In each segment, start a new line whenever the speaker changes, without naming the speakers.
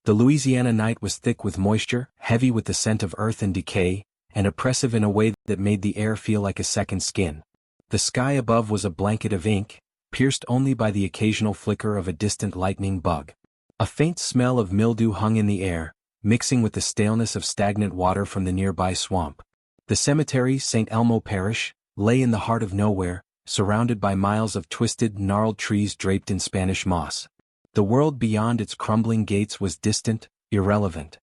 The Louisiana night was thick with moisture, heavy with the scent of earth and decay, and oppressive in a way that made the air feel like a second skin. The sky above was a blanket of ink, pierced only by the occasional flicker of a distant lightning bug. A faint smell of mildew hung in the air, mixing with the staleness of stagnant water from the nearby swamp. The cemetery, St. Elmo Parish, lay in the heart of nowhere, surrounded by miles of twisted, gnarled trees draped in Spanish moss. The world beyond its crumbling gates was distant, irrelevant.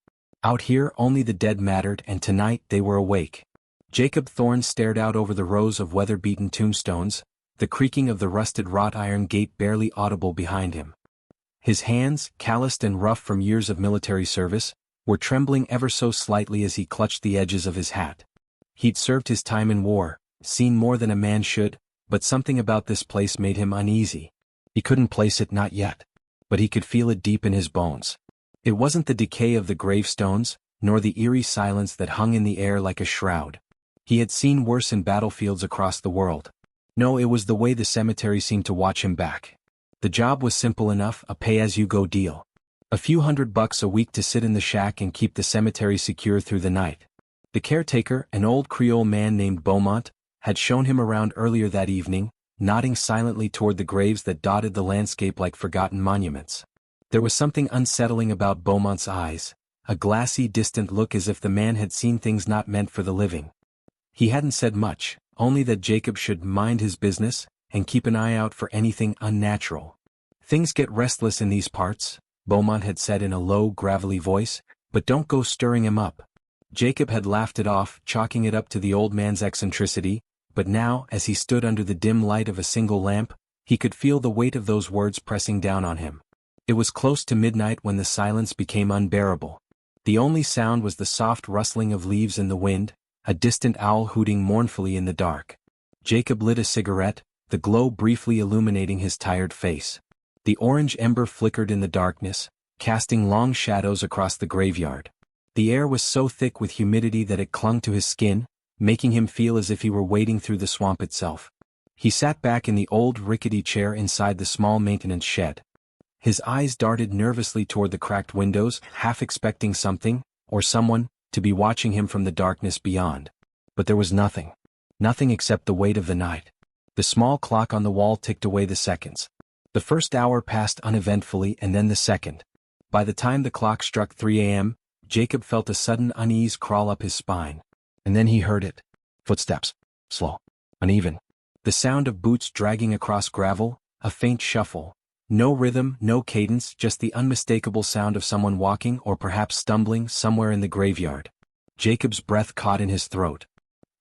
Out here only the dead mattered, and tonight they were awake. Jacob Thorne stared out over the rows of weather-beaten tombstones, the creaking of the rusted wrought iron gate barely audible behind him. His hands, calloused and rough from years of military service, were trembling ever so slightly as he clutched the edges of his hat. He'd served his time in war, seen more than a man should, but something about this place made him uneasy. He couldn't place it, not yet. But he could feel it deep in his bones. It wasn't the decay of the gravestones, nor the eerie silence that hung in the air like a shroud. He had seen worse in battlefields across the world. No, it was the way the cemetery seemed to watch him back. The job was simple enough, a pay-as-you-go deal. A few $100 a week to sit in the shack and keep the cemetery secure through the night. The caretaker, an old Creole man named Beaumont, had shown him around earlier that evening, nodding silently toward the graves that dotted the landscape like forgotten monuments. There was something unsettling about Beaumont's eyes, a glassy, distant look as if the man had seen things not meant for the living. He hadn't said much, only that Jacob should mind his business and keep an eye out for anything unnatural. "Things get restless in these parts," Beaumont had said in a low, gravelly voice, "but don't go stirring him up." Jacob had laughed it off, chalking it up to the old man's eccentricity, but now, as he stood under the dim light of a single lamp, he could feel the weight of those words pressing down on him. It was close to midnight when the silence became unbearable. The only sound was the soft rustling of leaves in the wind, a distant owl hooting mournfully in the dark. Jacob lit a cigarette, the glow briefly illuminating his tired face. The orange ember flickered in the darkness, casting long shadows across the graveyard. The air was so thick with humidity that it clung to his skin, making him feel as if he were wading through the swamp itself. He sat back in the old rickety chair inside the small maintenance shed. His eyes darted nervously toward the cracked windows, half expecting something, or someone, to be watching him from the darkness beyond. But there was nothing. Nothing except the weight of the night. The small clock on the wall ticked away the seconds. The first hour passed uneventfully, and then the second. By the time the clock struck 3 a.m., Jacob felt a sudden unease crawl up his spine. And then he heard it. Footsteps. Slow. Uneven. The sound of boots dragging across gravel, a faint shuffle. No rhythm, no cadence, just the unmistakable sound of someone walking or perhaps stumbling somewhere in the graveyard. Jacob's breath caught in his throat.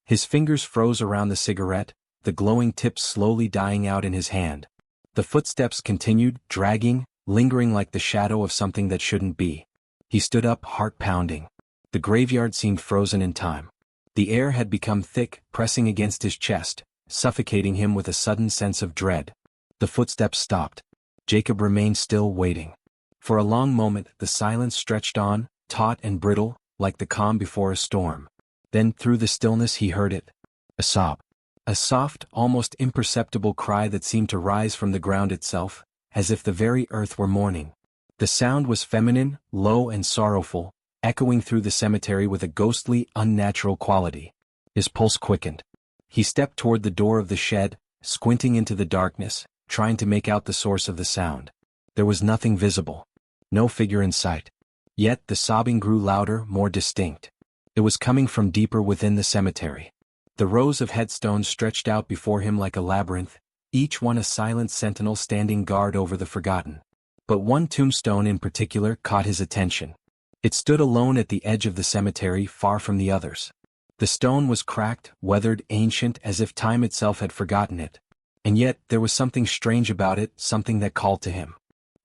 His fingers froze around the cigarette, the glowing tips slowly dying out in his hand. The footsteps continued, dragging, lingering like the shadow of something that shouldn't be. He stood up, heart pounding. The graveyard seemed frozen in time. The air had become thick, pressing against his chest, suffocating him with a sudden sense of dread. The footsteps stopped. Jacob remained still, waiting. For a long moment the silence stretched on, taut and brittle, like the calm before a storm. Then through the stillness he heard it. A sob. A soft, almost imperceptible cry that seemed to rise from the ground itself, as if the very earth were mourning. The sound was feminine, low and sorrowful, echoing through the cemetery with a ghostly, unnatural quality. His pulse quickened. He stepped toward the door of the shed, squinting into the darkness, trying to make out the source of the sound. There was nothing visible. No figure in sight. Yet the sobbing grew louder, more distinct. It was coming from deeper within the cemetery. The rows of headstones stretched out before him like a labyrinth, each one a silent sentinel standing guard over the forgotten. But one tombstone in particular caught his attention. It stood alone at the edge of the cemetery, far from the others. The stone was cracked, weathered, ancient, as if time itself had forgotten it. And yet there was something strange about it, something that called to him.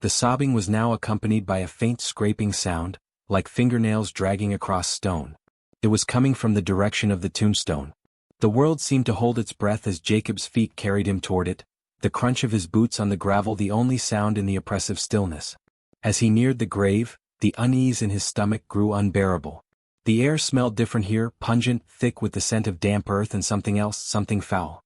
The sobbing was now accompanied by a faint scraping sound, like fingernails dragging across stone. It was coming from the direction of the tombstone. The world seemed to hold its breath as Jacob's feet carried him toward it, the crunch of his boots on the gravel the only sound in the oppressive stillness. As he neared the grave, the unease in his stomach grew unbearable. The air smelled different here, pungent, thick with the scent of damp earth and something else, something foul.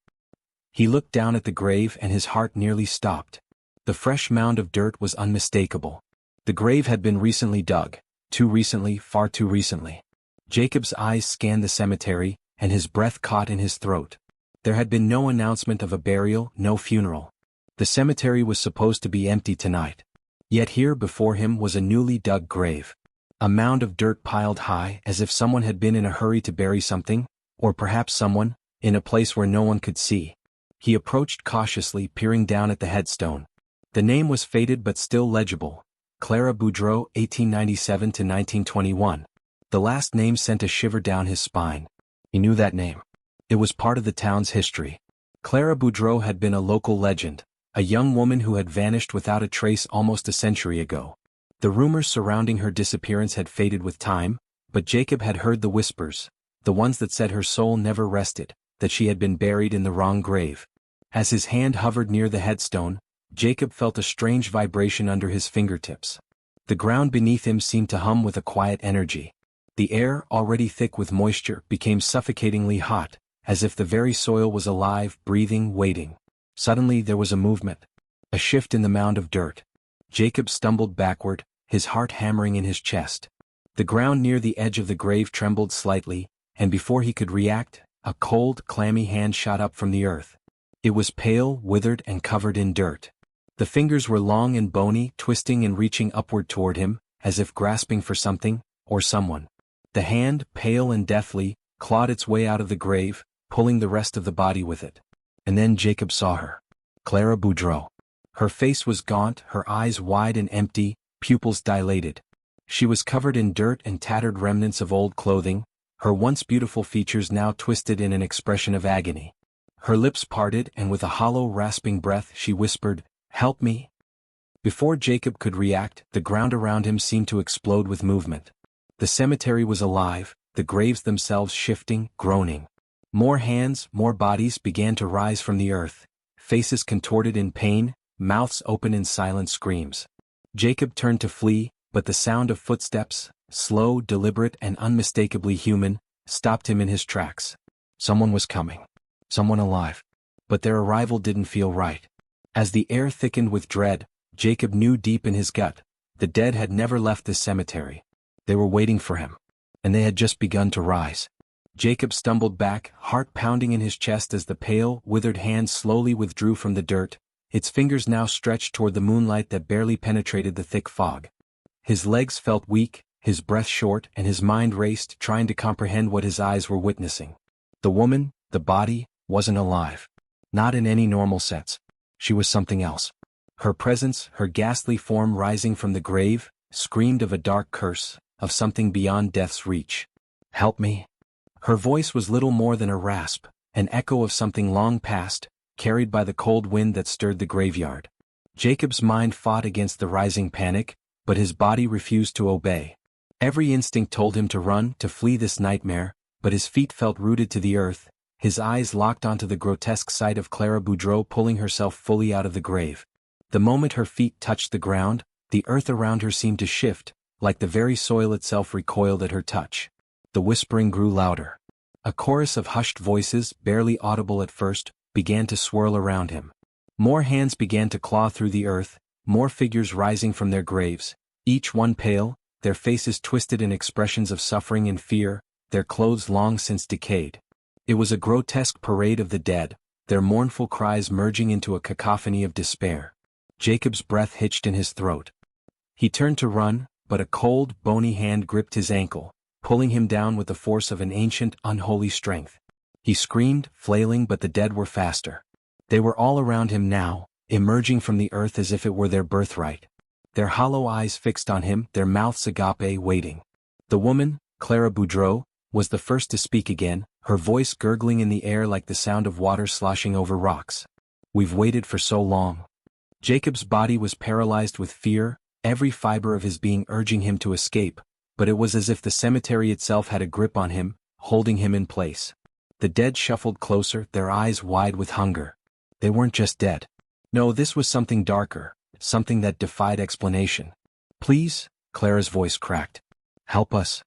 He looked down at the grave and his heart nearly stopped. The fresh mound of dirt was unmistakable. The grave had been recently dug. Too recently, far too recently. Jacob's eyes scanned the cemetery, and his breath caught in his throat. There had been no announcement of a burial, no funeral. The cemetery was supposed to be empty tonight. Yet here before him was a newly dug grave. A mound of dirt piled high as if someone had been in a hurry to bury something, or perhaps someone, in a place where no one could see. He approached cautiously, peering down at the headstone. The name was faded but still legible. Clara Boudreau, 1897 to 1921. The last name sent a shiver down his spine. He knew that name. It was part of the town's history. Clara Boudreau had been a local legend, a young woman who had vanished without a trace almost a century ago. The rumors surrounding her disappearance had faded with time, but Jacob had heard the whispers, the ones that said her soul never rested, that she had been buried in the wrong grave. As his hand hovered near the headstone, Jacob felt a strange vibration under his fingertips. The ground beneath him seemed to hum with a quiet energy. The air, already thick with moisture, became suffocatingly hot, as if the very soil was alive, breathing, waiting. Suddenly there was a movement. A shift in the mound of dirt. Jacob stumbled backward, his heart hammering in his chest. The ground near the edge of the grave trembled slightly, and before he could react, a cold, clammy hand shot up from the earth. It was pale, withered, and covered in dirt. The fingers were long and bony, twisting and reaching upward toward him, as if grasping for something, or someone. The hand, pale and deathly, clawed its way out of the grave, pulling the rest of the body with it. And then Jacob saw her. Clara Boudreau. Her face was gaunt, her eyes wide and empty, pupils dilated. She was covered in dirt and tattered remnants of old clothing, her once beautiful features now twisted in an expression of agony. Her lips parted, and with a hollow, rasping breath she whispered, "Help me." Before Jacob could react, the ground around him seemed to explode with movement. The cemetery was alive, the graves themselves shifting, groaning. More hands, more bodies began to rise from the earth, faces contorted in pain, mouths open in silent screams. Jacob turned to flee, but the sound of footsteps, slow, deliberate, and unmistakably human, stopped him in his tracks. Someone was coming. Someone alive. But their arrival didn't feel right. As the air thickened with dread, Jacob knew deep in his gut, the dead had never left this cemetery. They were waiting for him. And they had just begun to rise. Jacob stumbled back, heart pounding in his chest as the pale, withered hand slowly withdrew from the dirt, its fingers now stretched toward the moonlight that barely penetrated the thick fog. His legs felt weak, his breath short, and his mind raced, trying to comprehend what his eyes were witnessing. The woman, the body, wasn't alive. Not in any normal sense. She was something else. Her presence, her ghastly form rising from the grave, screamed of a dark curse, of something beyond death's reach. "Help me." Her voice was little more than a rasp, an echo of something long past, carried by the cold wind that stirred the graveyard. Jacob's mind fought against the rising panic, but his body refused to obey. Every instinct told him to run, to flee this nightmare, but his feet felt rooted to the earth, his eyes locked onto the grotesque sight of Clara Boudreau pulling herself fully out of the grave. The moment her feet touched the ground, the earth around her seemed to shift, like the very soil itself recoiled at her touch. The whispering grew louder. A chorus of hushed voices, barely audible at first, began to swirl around him. More hands began to claw through the earth, more figures rising from their graves, each one pale, their faces twisted in expressions of suffering and fear, their clothes long since decayed. It was a grotesque parade of the dead, their mournful cries merging into a cacophony of despair. Jacob's breath hitched in his throat. He turned to run, but a cold, bony hand gripped his ankle, pulling him down with the force of an ancient, unholy strength. He screamed, flailing, but the dead were faster. They were all around him now, emerging from the earth as if it were their birthright. Their hollow eyes fixed on him, their mouths agape, waiting. The woman, Clara Boudreau, was the first to speak again, her voice gurgling in the air like the sound of water sloshing over rocks. "We've waited for so long." Jacob's body was paralyzed with fear, every fiber of his being urging him to escape, but it was as if the cemetery itself had a grip on him, holding him in place. The dead shuffled closer, their eyes wide with hunger. They weren't just dead. No, this was something darker, something that defied explanation. "Please," Clara's voice cracked. "Help us."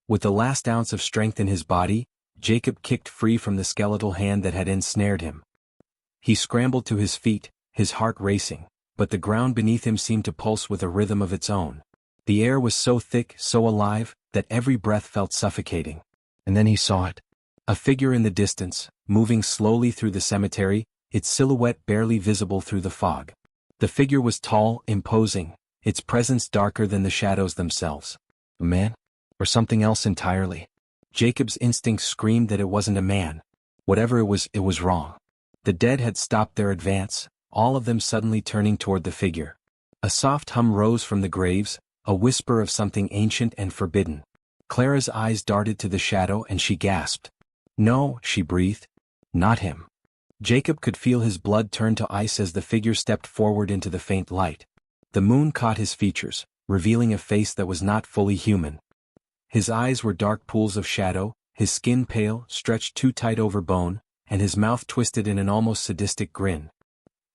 With the last ounce of strength in his body, Jacob kicked free from the skeletal hand that had ensnared him. He scrambled to his feet, his heart racing. but the ground beneath him seemed to pulse with a rhythm of its own. The air was so thick, so alive, that every breath felt suffocating. And then he saw it. A figure in the distance, moving slowly through the cemetery, its silhouette barely visible through the fog. The figure was tall, imposing, its presence darker than the shadows themselves. A man? Or something else entirely? Jacob's instincts screamed that it wasn't a man. Whatever it was wrong. The dead had stopped their advance, all of them suddenly turning toward the figure. A soft hum rose from the graves, a whisper of something ancient and forbidden. Clara's eyes darted to the shadow and she gasped. No, she breathed. Not him. Jacob could feel his blood turn to ice as the figure stepped forward into the faint light. The moon caught his features, revealing a face that was not fully human. His eyes were dark pools of shadow, his skin pale, stretched too tight over bone, and his mouth twisted in an almost sadistic grin.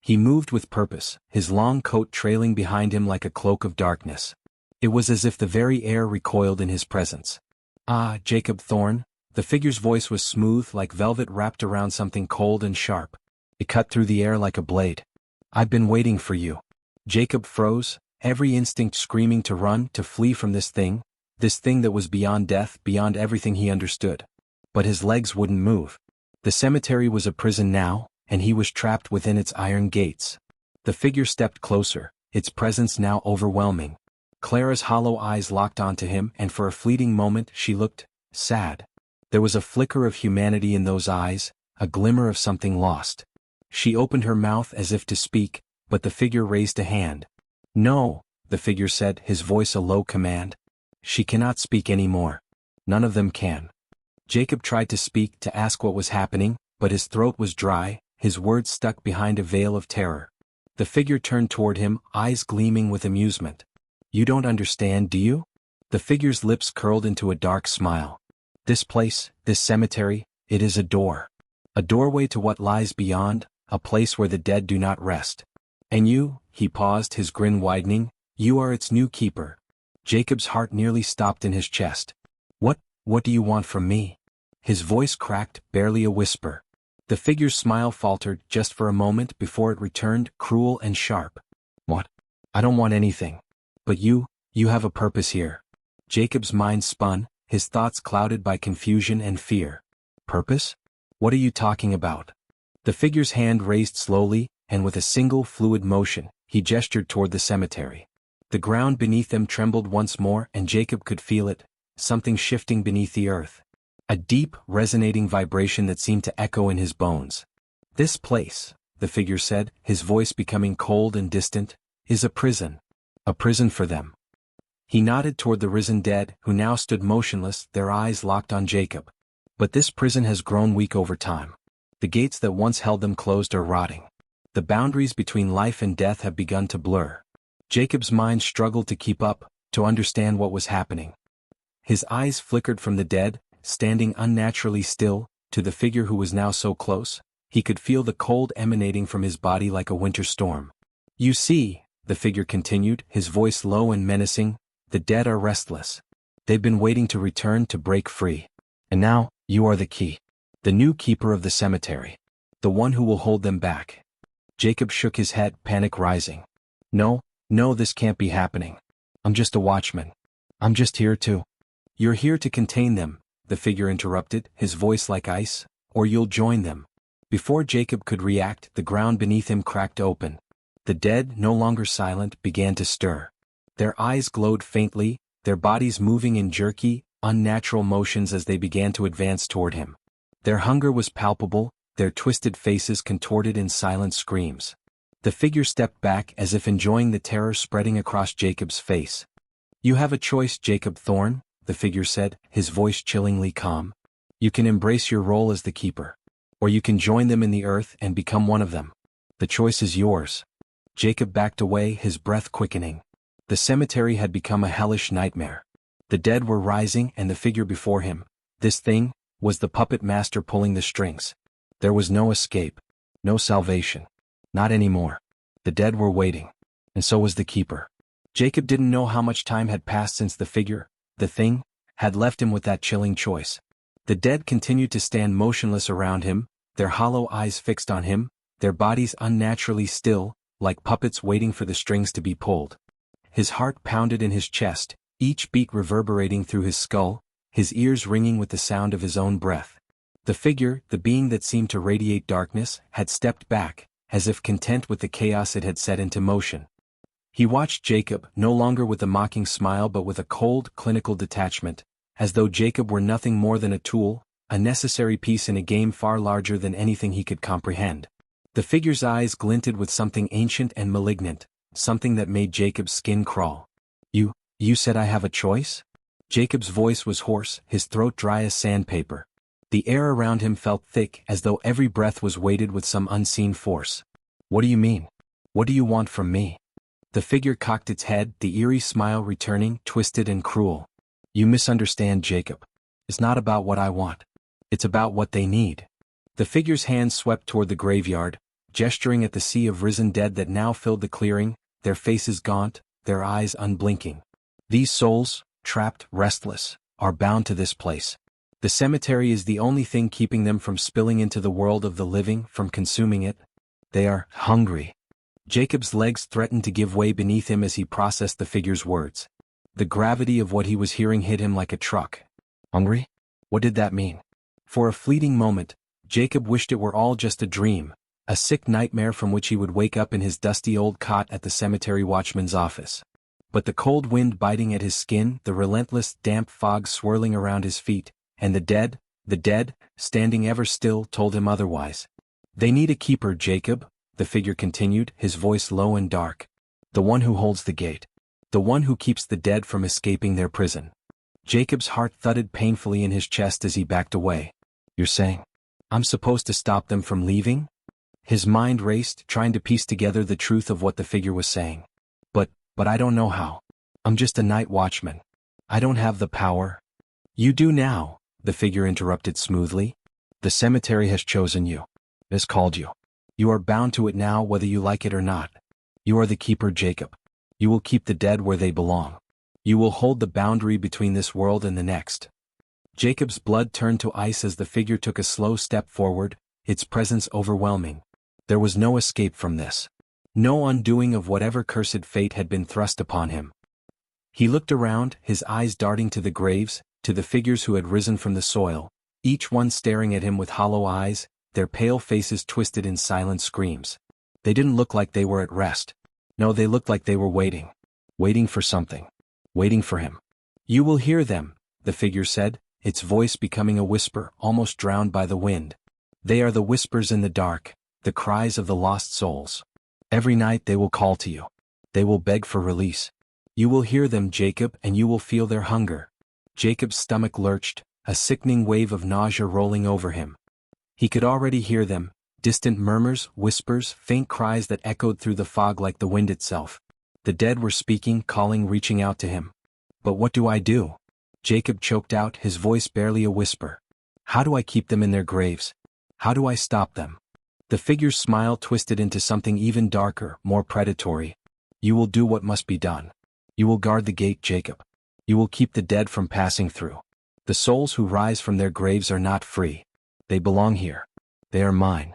He moved with purpose, his long coat trailing behind him like a cloak of darkness. It was as if the very air recoiled in his presence. Ah, Jacob Thorne. The figure's voice was smooth like velvet wrapped around something cold and sharp. It cut through the air like a blade. I've been waiting for you. Jacob froze, every instinct screaming to run, to flee from this thing that was beyond death, beyond everything he understood. But his legs wouldn't move. The cemetery was a prison now, and he was trapped within its iron gates. The figure stepped closer, its presence now overwhelming. Clara's hollow eyes locked onto him, and for a fleeting moment she looked sad. There was a flicker of humanity in those eyes, a glimmer of something lost. She opened her mouth as if to speak, but the figure raised a hand. No, the figure said, his voice a low command. She cannot speak any more. None of them can. Jacob tried to speak, to ask what was happening, but his throat was dry, his words stuck behind a veil of terror. The figure turned toward him, eyes gleaming with amusement. You don't understand, do you? The figure's lips curled into a dark smile. This place, this cemetery, it is a door. A doorway to what lies beyond, a place where the dead do not rest. And you, he paused, his grin widening, you are its new keeper. Jacob's heart nearly stopped in his chest. What do you want from me? His voice cracked, barely a whisper. The figure's smile faltered just for a moment before it returned, cruel and sharp. What? I don't want anything. But you have a purpose here. Jacob's mind spun, his thoughts clouded by confusion and fear. Purpose? What are you talking about? The figure's hand raised slowly, and with a single fluid motion, he gestured toward the cemetery. The ground beneath them trembled once more, and Jacob could feel it, something shifting beneath the earth. A deep, resonating vibration that seemed to echo in his bones. This place, the figure said, his voice becoming cold and distant, is a prison. A prison for them. He nodded toward the risen dead, who now stood motionless, their eyes locked on Jacob. But this prison has grown weak over time. The gates that once held them closed are rotting. The boundaries between life and death have begun to blur. Jacob's mind struggled to keep up, to understand what was happening. His eyes flickered from the dead, standing unnaturally still, to the figure who was now so close. He could feel the cold emanating from his body like a winter storm. You see, the figure continued, his voice low and menacing, the dead are restless. They've been waiting to return, to break free. And now, you are the key. The new keeper of the cemetery. The one who will hold them back. Jacob shook his head, panic rising. No, this can't be happening. I'm just a watchman. I'm just here to... You're here to contain them, the figure interrupted, his voice like ice, or you'll join them. Before Jacob could react, the ground beneath him cracked open. The dead, no longer silent, began to stir. Their eyes glowed faintly, their bodies moving in jerky, unnatural motions as they began to advance toward him. Their hunger was palpable, their twisted faces contorted in silent screams. The figure stepped back as if enjoying the terror spreading across Jacob's face. You have a choice, Jacob Thorne, the figure said, his voice chillingly calm. You can embrace your role as the keeper. Or you can join them in the earth and become one of them. The choice is yours. Jacob backed away, his breath quickening. The cemetery had become a hellish nightmare. The dead were rising, and the figure before him, this thing, was the puppet master pulling the strings. There was no escape, no salvation. Not anymore. The dead were waiting. And so was the keeper. Jacob didn't know how much time had passed since the figure, the thing, had left him with that chilling choice. The dead continued to stand motionless around him, their hollow eyes fixed on him, their bodies unnaturally still, like puppets waiting for the strings to be pulled. His heart pounded in his chest, each beat reverberating through his skull, his ears ringing with the sound of his own breath. The figure, the being that seemed to radiate darkness, had stepped back, as if content with the chaos it had set into motion. He watched Jacob, no longer with a mocking smile but with a cold, clinical detachment, as though Jacob were nothing more than a tool, a necessary piece in a game far larger than anything he could comprehend. The figure's eyes glinted with something ancient and malignant, something that made Jacob's skin crawl. You said I have a choice?" Jacob's voice was hoarse, his throat dry as sandpaper. The air around him felt thick as though every breath was weighted with some unseen force. "What do you mean? What do you want from me?" The figure cocked its head, the eerie smile returning, twisted and cruel. "You misunderstand, Jacob. It's not about what I want. It's about what they need." The figure's hand swept toward the graveyard, gesturing at the sea of risen dead that now filled the clearing, their faces gaunt, their eyes unblinking. "These souls, trapped, restless, are bound to this place. The cemetery is the only thing keeping them from spilling into the world of the living, from consuming it. They are hungry." Jacob's legs threatened to give way beneath him as he processed the figure's words. The gravity of what he was hearing hit him like a truck. Hungry? What did that mean? For a fleeting moment, Jacob wished it were all just a dream, a sick nightmare from which he would wake up in his dusty old cot at the cemetery watchman's office. But the cold wind biting at his skin, the relentless, damp fog swirling around his feet, and the dead, standing ever still, told him otherwise. "They need a keeper, Jacob," the figure continued, his voice low and dark. "The one who holds the gate. The one who keeps the dead from escaping their prison." Jacob's heart thudded painfully in his chest as he backed away. "You're saying I'm supposed to stop them from leaving?" His mind raced, trying to piece together the truth of what the figure was saying. But I don't know how. I'm just a night watchman. I don't have the power." "You do now," the figure interrupted smoothly. "The cemetery has chosen you. It has called you. You are bound to it now whether you like it or not. You are the keeper, Jacob. You will keep the dead where they belong. You will hold the boundary between this world and the next." Jacob's blood turned to ice as the figure took a slow step forward, its presence overwhelming. There was no escape from this. No undoing of whatever cursed fate had been thrust upon him. He looked around, his eyes darting to the graves, to the figures who had risen from the soil, each one staring at him with hollow eyes, their pale faces twisted in silent screams. They didn't look like they were at rest. No, they looked like they were waiting. Waiting for something. Waiting for him. "You will hear them," the figure said, its voice becoming a whisper, almost drowned by the wind. "They are the whispers in the dark, the cries of the lost souls. Every night they will call to you. They will beg for release. You will hear them, Jacob, and you will feel their hunger." Jacob's stomach lurched, a sickening wave of nausea rolling over him. He could already hear them, distant murmurs, whispers, faint cries that echoed through the fog like the wind itself. The dead were speaking, calling, reaching out to him. "But what do I do?" Jacob choked out, his voice barely a whisper. "How do I keep them in their graves? How do I stop them?" The figure's smile twisted into something even darker, more predatory. "You will do what must be done. You will guard the gate, Jacob. You will keep the dead from passing through. The souls who rise from their graves are not free. They belong here. They are mine."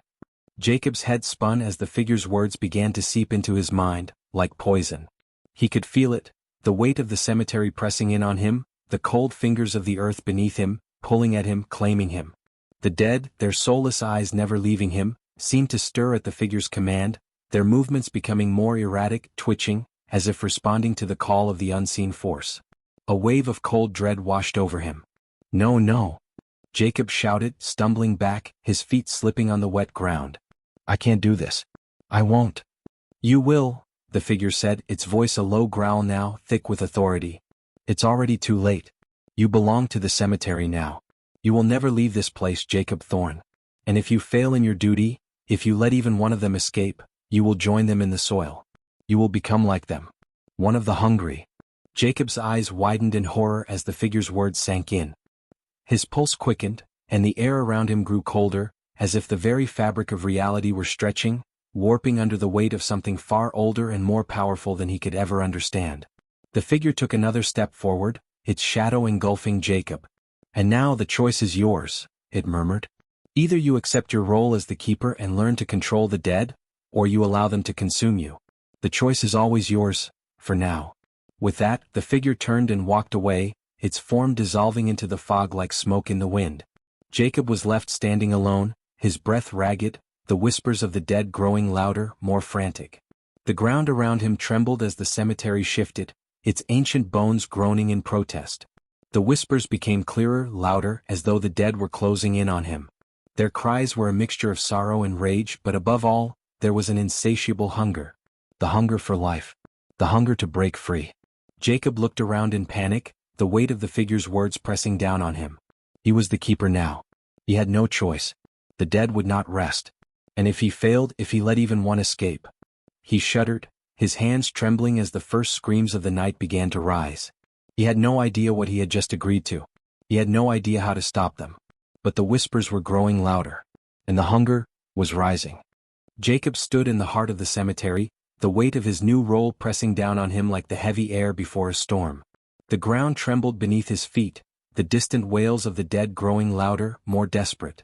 Jacob's head spun as the figure's words began to seep into his mind, like poison. He could feel it, the weight of the cemetery pressing in on him, the cold fingers of the earth beneath him, pulling at him, claiming him. The dead, their soulless eyes never leaving him, seemed to stir at the figure's command, their movements becoming more erratic, twitching, as if responding to the call of the unseen force. A wave of cold dread washed over him. "No, no!" Jacob shouted, stumbling back, his feet slipping on the wet ground. "I can't do this. I won't." "You will," the figure said, its voice a low growl now, thick with authority. "It's already too late. You belong to the cemetery now. You will never leave this place, Jacob Thorne. And if you fail in your duty, if you let even one of them escape, you will join them in the soil. You will become like them. One of the hungry." Jacob's eyes widened in horror as the figure's words sank in. His pulse quickened, and the air around him grew colder, as if the very fabric of reality were stretching, warping under the weight of something far older and more powerful than he could ever understand. The figure took another step forward, its shadow engulfing Jacob. "And now the choice is yours," it murmured. "Either you accept your role as the keeper and learn to control the dead, or you allow them to consume you. The choice is always yours, for now. With that, the figure turned and walked away, its form dissolving into the fog like smoke in the wind. Jacob was left standing alone, his breath ragged, the whispers of the dead growing louder, more frantic. The ground around him trembled as the cemetery shifted, its ancient bones groaning in protest. The whispers became clearer, louder, as though the dead were closing in on him. Their cries were a mixture of sorrow and rage, but above all, there was an insatiable hunger. The hunger for life. The hunger to break free. Jacob looked around in panic, the weight of the figure's words pressing down on him. He was the keeper now. He had no choice. The dead would not rest. And if he failed, if he let even one escape. He shuddered, his hands trembling as the first screams of the night began to rise. He had no idea what he had just agreed to. He had no idea how to stop them. But the whispers were growing louder. And the hunger was rising. Jacob stood in the heart of the cemetery, the weight of his new role pressing down on him like the heavy air before a storm. The ground trembled beneath his feet, the distant wails of the dead growing louder, more desperate.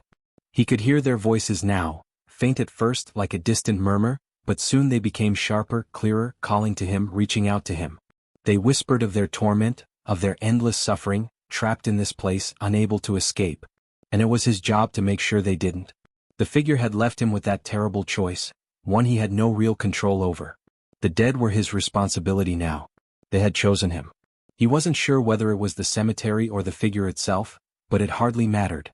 He could hear their voices now, faint at first like a distant murmur, but soon they became sharper, clearer, calling to him, reaching out to him. They whispered of their torment, of their endless suffering, trapped in this place, unable to escape. And it was his job to make sure they didn't. The figure had left him with that terrible choice, one he had no real control over. The dead were his responsibility now. They had chosen him. He wasn't sure whether it was the cemetery or the figure itself, but it hardly mattered.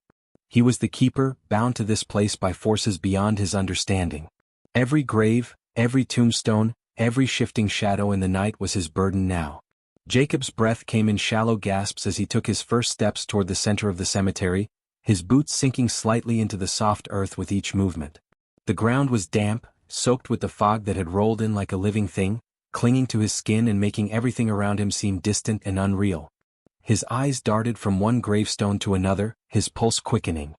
He was the keeper, bound to this place by forces beyond his understanding. Every grave, every tombstone, every shifting shadow in the night was his burden now. Jacob's breath came in shallow gasps as he took his first steps toward the center of the cemetery, his boots sinking slightly into the soft earth with each movement. The ground was damp, soaked with the fog that had rolled in like a living thing, clinging to his skin and making everything around him seem distant and unreal. His eyes darted from one gravestone to another, his pulse quickening.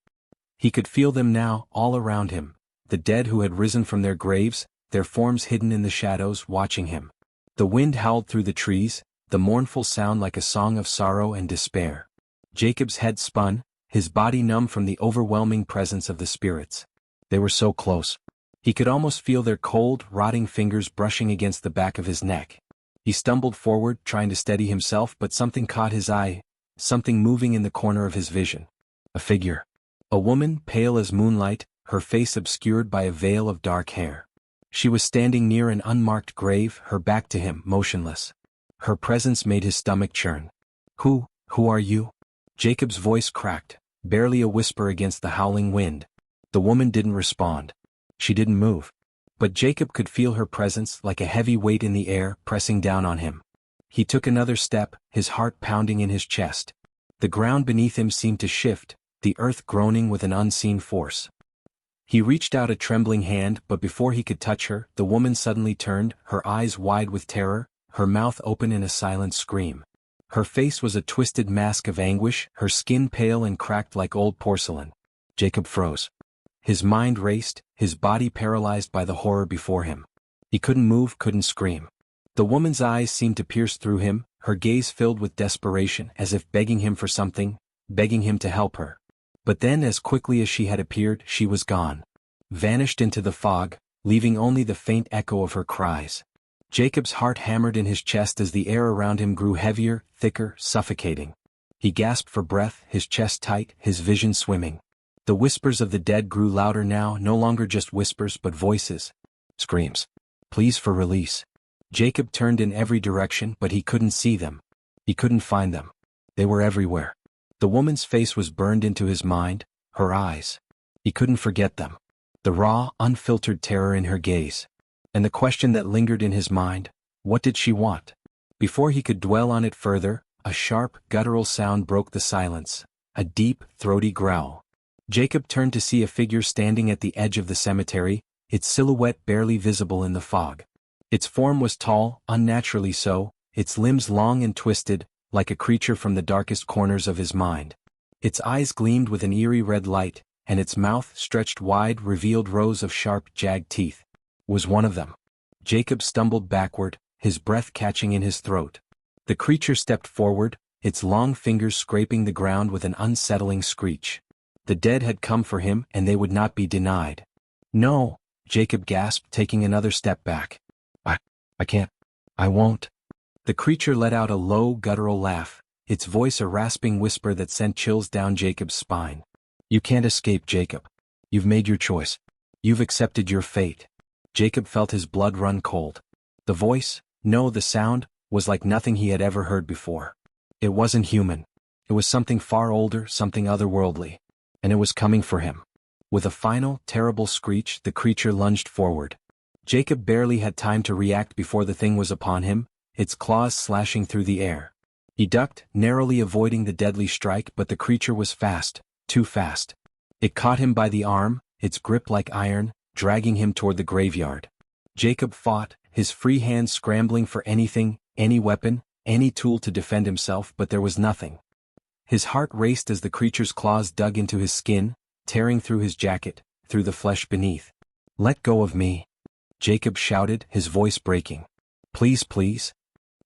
He could feel them now, all around him, the dead who had risen from their graves, their forms hidden in the shadows, watching him. The wind howled through the trees, the mournful sound like a song of sorrow and despair. Jacob's head spun, his body numb from the overwhelming presence of the spirits. They were so close. He could almost feel their cold, rotting fingers brushing against the back of his neck. He stumbled forward, trying to steady himself, but something caught his eye, something moving in the corner of his vision. A figure. A woman, pale as moonlight, her face obscured by a veil of dark hair. She was standing near an unmarked grave, her back to him, motionless. Her presence made his stomach churn. Who are you?" Jacob's voice cracked, barely a whisper against the howling wind. The woman didn't respond. She didn't move. But Jacob could feel her presence like a heavy weight in the air, pressing down on him. He took another step, his heart pounding in his chest. The ground beneath him seemed to shift, the earth groaning with an unseen force. He reached out a trembling hand, but before he could touch her, the woman suddenly turned, her eyes wide with terror, her mouth open in a silent scream. Her face was a twisted mask of anguish, her skin pale and cracked like old porcelain. Jacob froze. His mind raced, his body paralyzed by the horror before him. He couldn't move, couldn't scream. The woman's eyes seemed to pierce through him, her gaze filled with desperation, as if begging him for something, begging him to help her. But then, as quickly as she had appeared, she was gone. Vanished into the fog, leaving only the faint echo of her cries. Jacob's heart hammered in his chest as the air around him grew heavier, thicker, suffocating. He gasped for breath, his chest tight, his vision swimming. The whispers of the dead grew louder now, no longer just whispers but voices. Screams. Pleas for release. Jacob turned in every direction, but he couldn't see them. He couldn't find them. They were everywhere. The woman's face was burned into his mind, her eyes. He couldn't forget them. The raw, unfiltered terror in her gaze. And the question that lingered in his mind, what did she want? Before he could dwell on it further, a sharp, guttural sound broke the silence, a deep, throaty growl. Jacob turned to see a figure standing at the edge of the cemetery, its silhouette barely visible in the fog. Its form was tall, unnaturally so, its limbs long and twisted, like a creature from the darkest corners of his mind. Its eyes gleamed with an eerie red light, and its mouth, stretched wide, revealed rows of sharp, jagged teeth. Was one of them. Jacob stumbled backward, his breath catching in his throat. The creature stepped forward, its long fingers scraping the ground with an unsettling screech. The dead had come for him, and they would not be denied. No, Jacob gasped, taking another step back. I can't. I won't. The creature let out a low, guttural laugh, its voice a rasping whisper that sent chills down Jacob's spine. You can't escape, Jacob. You've made your choice. You've accepted your fate. Jacob felt his blood run cold. The voice, no, the sound, was like nothing he had ever heard before. It wasn't human. It was something far older, something otherworldly. And it was coming for him. With a final, terrible screech, the creature lunged forward. Jacob barely had time to react before the thing was upon him, its claws slashing through the air. He ducked, narrowly avoiding the deadly strike, but the creature was fast, too fast. It caught him by the arm, its grip like iron, dragging him toward the graveyard. Jacob fought, his free hands scrambling for anything, any weapon, any tool to defend himself, but there was nothing. His heart raced as the creature's claws dug into his skin, tearing through his jacket, through the flesh beneath. Let go of me, Jacob shouted, his voice breaking. Please, please.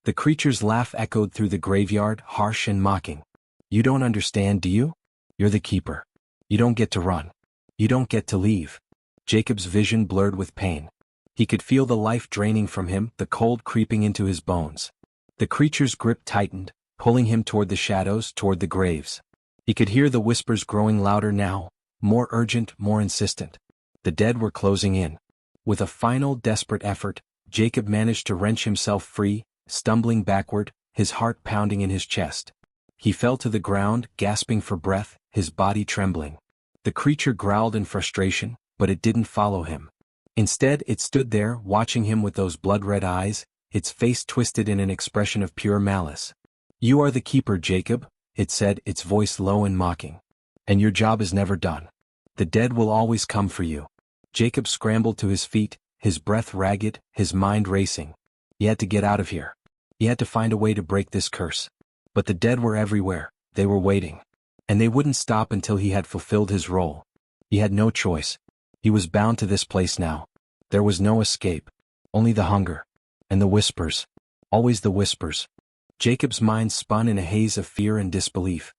The creature's laugh echoed through the graveyard, harsh and mocking. You don't understand, do you? You're the keeper. You don't get to run. You don't get to leave. Jacob's vision blurred with pain. He could feel the life draining from him, the cold creeping into his bones. The creature's grip tightened, pulling him toward the shadows, toward the graves. He could hear the whispers growing louder now, more urgent, more insistent. The dead were closing in. With a final, desperate effort, Jacob managed to wrench himself free, stumbling backward, his heart pounding in his chest. He fell to the ground, gasping for breath, his body trembling. The creature growled in frustration, but it didn't follow him. Instead, it stood there, watching him with those blood-red eyes, its face twisted in an expression of pure malice. You are the keeper, Jacob, it said, its voice low and mocking. And your job is never done. The dead will always come for you. Jacob scrambled to his feet, his breath ragged, his mind racing. He had to get out of here. He had to find a way to break this curse. But the dead were everywhere, they were waiting. And they wouldn't stop until he had fulfilled his role. He had no choice. He was bound to this place now. There was no escape. Only the hunger. And the whispers. Always the whispers. Jacob's mind spun in a haze of fear and disbelief.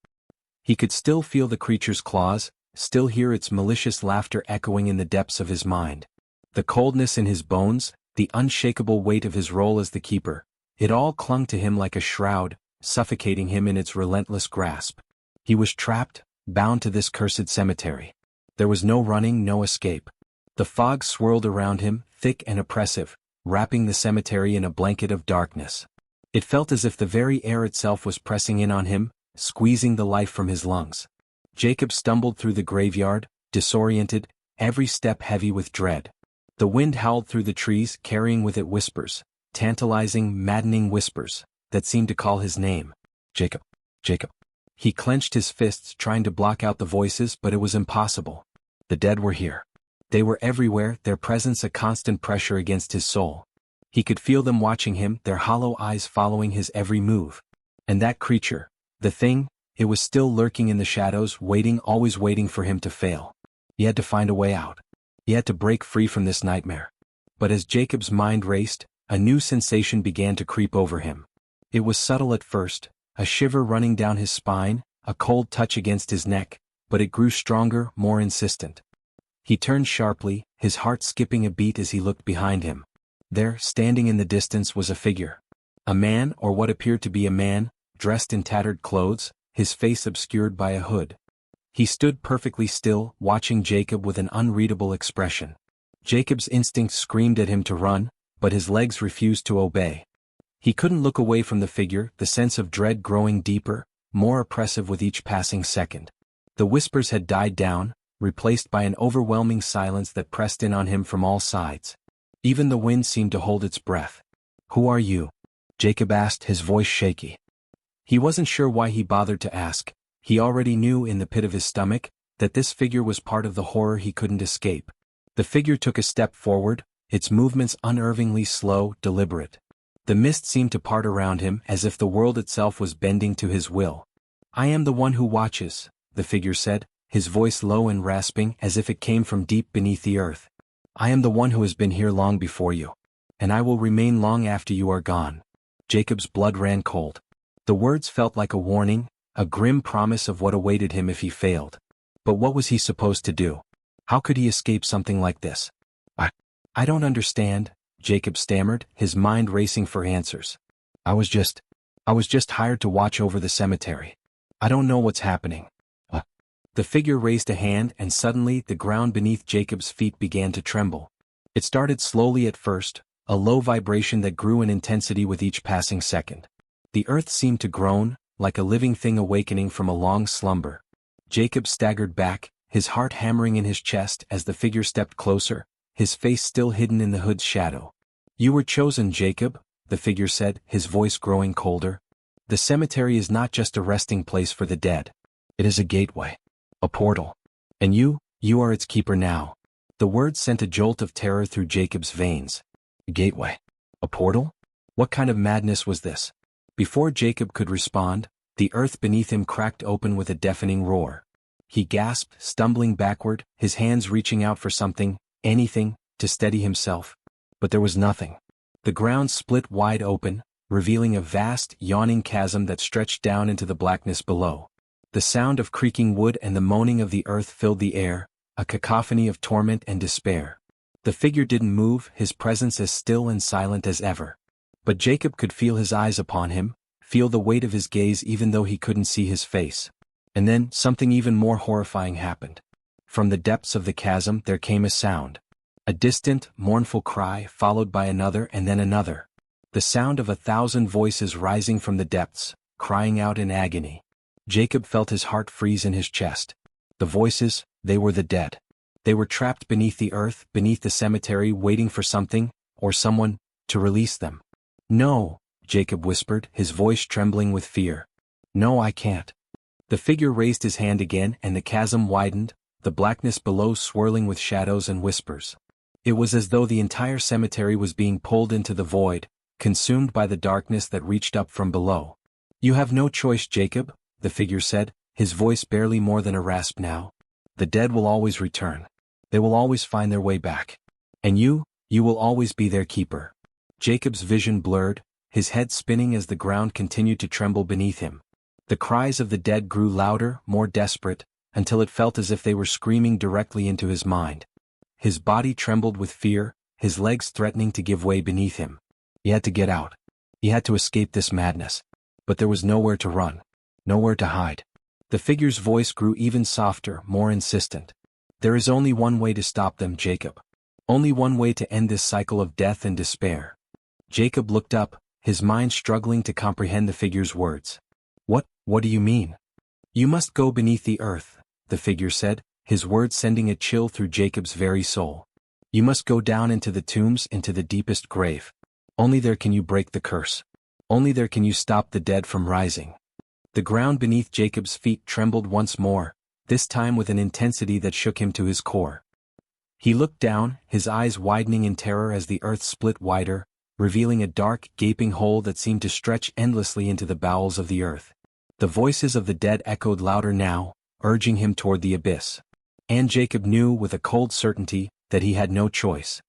He could still feel the creature's claws, still hear its malicious laughter echoing in the depths of his mind. The coldness in his bones, the unshakable weight of his role as the keeper, it all clung to him like a shroud, suffocating him in its relentless grasp. He was trapped, bound to this cursed cemetery. There was no running, no escape. The fog swirled around him, thick and oppressive, wrapping the cemetery in a blanket of darkness. It felt as if the very air itself was pressing in on him, squeezing the life from his lungs. Jacob stumbled through the graveyard, disoriented, every step heavy with dread. The wind howled through the trees, carrying with it whispers, tantalizing, maddening whispers, that seemed to call his name. Jacob. Jacob. He clenched his fists, trying to block out the voices, but it was impossible. The dead were here. They were everywhere, their presence a constant pressure against his soul. He could feel them watching him, their hollow eyes following his every move. And that creature, the thing, it was still lurking in the shadows, waiting, always waiting for him to fail. He had to find a way out. He had to break free from this nightmare. But as Jacob's mind raced, a new sensation began to creep over him. It was subtle at first, a shiver running down his spine, a cold touch against his neck, but it grew stronger, more insistent. He turned sharply, his heart skipping a beat as he looked behind him. There, standing in the distance, was a figure. A man, or what appeared to be a man, dressed in tattered clothes, his face obscured by a hood. He stood perfectly still, watching Jacob with an unreadable expression. Jacob's instinct screamed at him to run, but his legs refused to obey. He couldn't look away from the figure, the sense of dread growing deeper, more oppressive with each passing second. The whispers had died down, replaced by an overwhelming silence that pressed in on him from all sides. Even the wind seemed to hold its breath. "Who are you?" Jacob asked, his voice shaky. He wasn't sure why he bothered to ask. He already knew in the pit of his stomach that this figure was part of the horror he couldn't escape. The figure took a step forward, its movements unnervingly slow, deliberate. The mist seemed to part around him as if the world itself was bending to his will. "I am the one who watches," the figure said, his voice low and rasping as if it came from deep beneath the earth. "I am the one who has been here long before you. And I will remain long after you are gone." Jacob's blood ran cold. The words felt like a warning, a grim promise of what awaited him if he failed. But what was he supposed to do? How could he escape something like this? I don't understand, Jacob stammered, his mind racing for answers. I was just hired to watch over the cemetery. I don't know what's happening. The figure raised a hand and suddenly the ground beneath Jacob's feet began to tremble. It started slowly at first, a low vibration that grew in intensity with each passing second. The earth seemed to groan, like a living thing awakening from a long slumber. Jacob staggered back, his heart hammering in his chest as the figure stepped closer, his face still hidden in the hood's shadow. You were chosen, Jacob, the figure said, his voice growing colder. The cemetery is not just a resting place for the dead. It is a gateway. A portal. And you are its keeper now. The words sent a jolt of terror through Jacob's veins. A gateway. A portal? What kind of madness was this? Before Jacob could respond, the earth beneath him cracked open with a deafening roar. He gasped, stumbling backward, his hands reaching out for something, anything, to steady himself. But there was nothing. The ground split wide open, revealing a vast, yawning chasm that stretched down into the blackness below. The sound of creaking wood and the moaning of the earth filled the air, a cacophony of torment and despair. The figure didn't move, his presence as still and silent as ever. But Jacob could feel his eyes upon him, feel the weight of his gaze even though he couldn't see his face. And then, something even more horrifying happened. From the depths of the chasm there came a sound. A distant, mournful cry followed by another and then another. The sound of 1,000 voices rising from the depths, crying out in agony. Jacob felt his heart freeze in his chest. The voices, they were the dead. They were trapped beneath the earth, beneath the cemetery, waiting for something, or someone, to release them. No, Jacob whispered, his voice trembling with fear. No, I can't. The figure raised his hand again and the chasm widened, the blackness below swirling with shadows and whispers. It was as though the entire cemetery was being pulled into the void, consumed by the darkness that reached up from below. You have no choice, Jacob, the figure said, his voice barely more than a rasp now. The dead will always return. They will always find their way back. And you will always be their keeper. Jacob's vision blurred, his head spinning as the ground continued to tremble beneath him. The cries of the dead grew louder, more desperate, until it felt as if they were screaming directly into his mind. His body trembled with fear, his legs threatening to give way beneath him. He had to get out. He had to escape this madness. But there was nowhere to run. Nowhere to hide. The figure's voice grew even softer, more insistent. There is only one way to stop them, Jacob. Only one way to end this cycle of death and despair. Jacob looked up, his mind struggling to comprehend the figure's words. What do you mean? You must go beneath the earth, the figure said, his words sending a chill through Jacob's very soul. You must go down into the tombs, into the deepest grave. Only there can you break the curse. Only there can you stop the dead from rising. The ground beneath Jacob's feet trembled once more, this time with an intensity that shook him to his core. He looked down, his eyes widening in terror as the earth split wider, revealing a dark, gaping hole that seemed to stretch endlessly into the bowels of the earth. The voices of the dead echoed louder now, urging him toward the abyss. And Jacob knew with a cold certainty that he had no choice.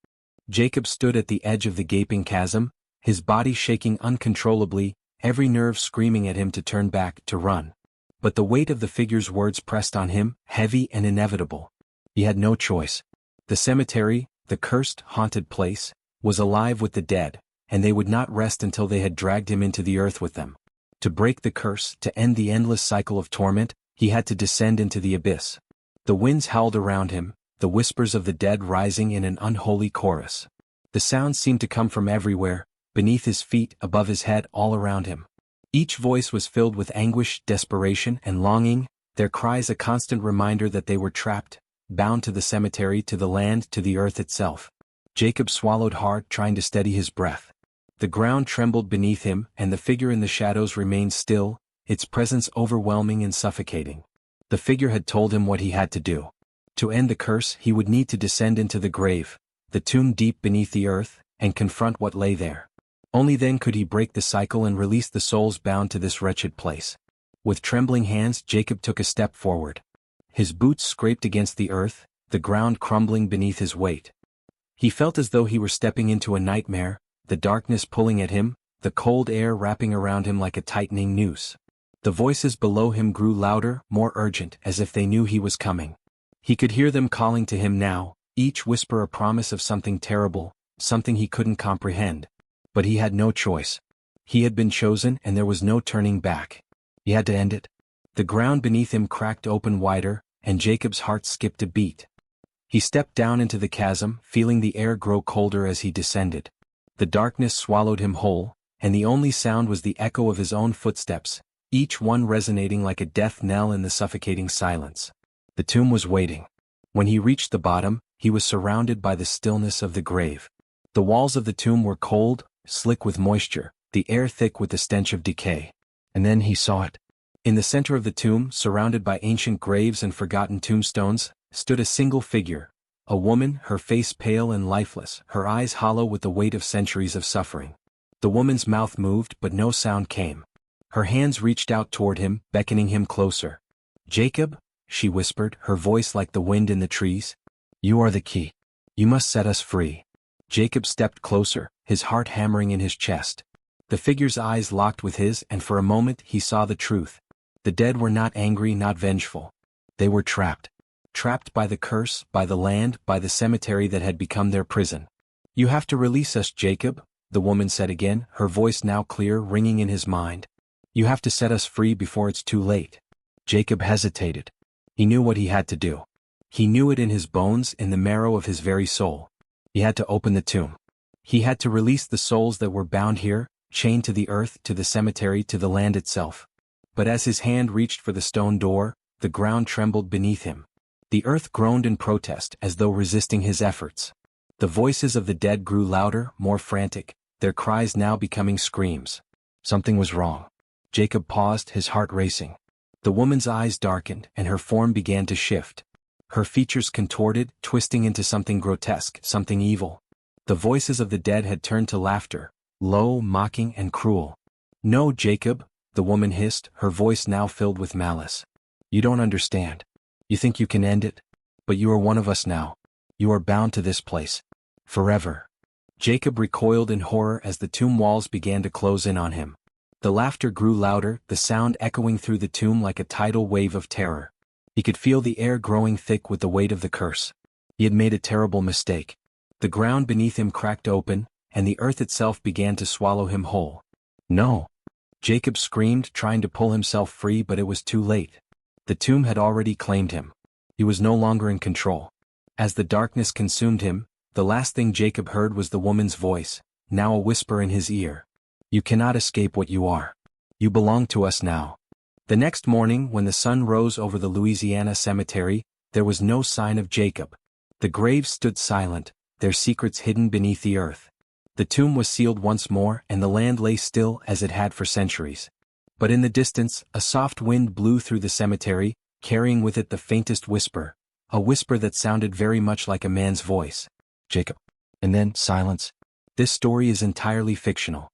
Jacob stood at the edge of the gaping chasm, his body shaking uncontrollably, every nerve screaming at him to turn back, to run. But the weight of the figure's words pressed on him, heavy and inevitable. He had no choice. The cemetery, the cursed, haunted place, was alive with the dead, and they would not rest until they had dragged him into the earth with them. To break the curse, to end the endless cycle of torment, he had to descend into the abyss. The winds howled around him, the whispers of the dead rising in an unholy chorus. The sounds seemed to come from everywhere, beneath his feet, above his head, all around him. Each voice was filled with anguish, desperation, and longing, their cries a constant reminder that they were trapped, bound to the cemetery, to the land, to the earth itself. Jacob swallowed hard, trying to steady his breath. The ground trembled beneath him, and the figure in the shadows remained still, its presence overwhelming and suffocating. The figure had told him what he had to do. To end the curse, he would need to descend into the grave, the tomb deep beneath the earth, and confront what lay there. Only then could he break the cycle and release the souls bound to this wretched place. With trembling hands, Jacob took a step forward. His boots scraped against the earth, the ground crumbling beneath his weight. He felt as though he were stepping into a nightmare, the darkness pulling at him, the cold air wrapping around him like a tightening noose. The voices below him grew louder, more urgent, as if they knew he was coming. He could hear them calling to him now, each whisper a promise of something terrible, something he couldn't comprehend. But he had no choice. He had been chosen and there was no turning back. He had to end it. The ground beneath him cracked open wider, and Jacob's heart skipped a beat. He stepped down into the chasm, feeling the air grow colder as he descended. The darkness swallowed him whole, and the only sound was the echo of his own footsteps, each one resonating like a death knell in the suffocating silence. The tomb was waiting. When he reached the bottom, he was surrounded by the stillness of the grave. The walls of the tomb were cold, slick with moisture, the air thick with the stench of decay. And then he saw it. In the center of the tomb, surrounded by ancient graves and forgotten tombstones, stood a single figure, a woman, her face pale and lifeless, her eyes hollow with the weight of centuries of suffering. The woman's mouth moved, but no sound came. Her hands reached out toward him, beckoning him closer. "Jacob," she whispered, her voice like the wind in the trees. "You are the key. You must set us free." Jacob stepped closer, his heart hammering in his chest. The figure's eyes locked with his, and for a moment he saw the truth. The dead were not angry, not vengeful. They were trapped. Trapped by the curse, by the land, by the cemetery that had become their prison. "You have to release us, Jacob," the woman said again, her voice now clear, ringing in his mind. "You have to set us free before it's too late." Jacob hesitated. He knew what he had to do. He knew it in his bones, in the marrow of his very soul. He had to open the tomb. He had to release the souls that were bound here, chained to the earth, to the cemetery, to the land itself. But as his hand reached for the stone door, the ground trembled beneath him. The earth groaned in protest, as though resisting his efforts. The voices of the dead grew louder, more frantic, their cries now becoming screams. Something was wrong. Jacob paused, his heart racing. The woman's eyes darkened, and her form began to shift. Her features contorted, twisting into something grotesque, something evil. The voices of the dead had turned to laughter, low, mocking, and cruel. "No, Jacob," the woman hissed, her voice now filled with malice. "You don't understand. You think you can end it? But you are one of us now. You are bound to this place. Forever." Jacob recoiled in horror as the tomb walls began to close in on him. The laughter grew louder, the sound echoing through the tomb like a tidal wave of terror. He could feel the air growing thick with the weight of the curse. He had made a terrible mistake. The ground beneath him cracked open, and the earth itself began to swallow him whole. "No!" Jacob screamed, trying to pull himself free, but it was too late. The tomb had already claimed him. He was no longer in control. As the darkness consumed him, the last thing Jacob heard was the woman's voice, now a whisper in his ear. "You cannot escape what you are. You belong to us now." The next morning, when the sun rose over the Louisiana cemetery, there was no sign of Jacob. The graves stood silent, their secrets hidden beneath the earth. The tomb was sealed once more, and the land lay still as it had for centuries. But in the distance, a soft wind blew through the cemetery, carrying with it the faintest whisper, a whisper that sounded very much like a man's voice. "Jacob." And then silence. This story is entirely fictional.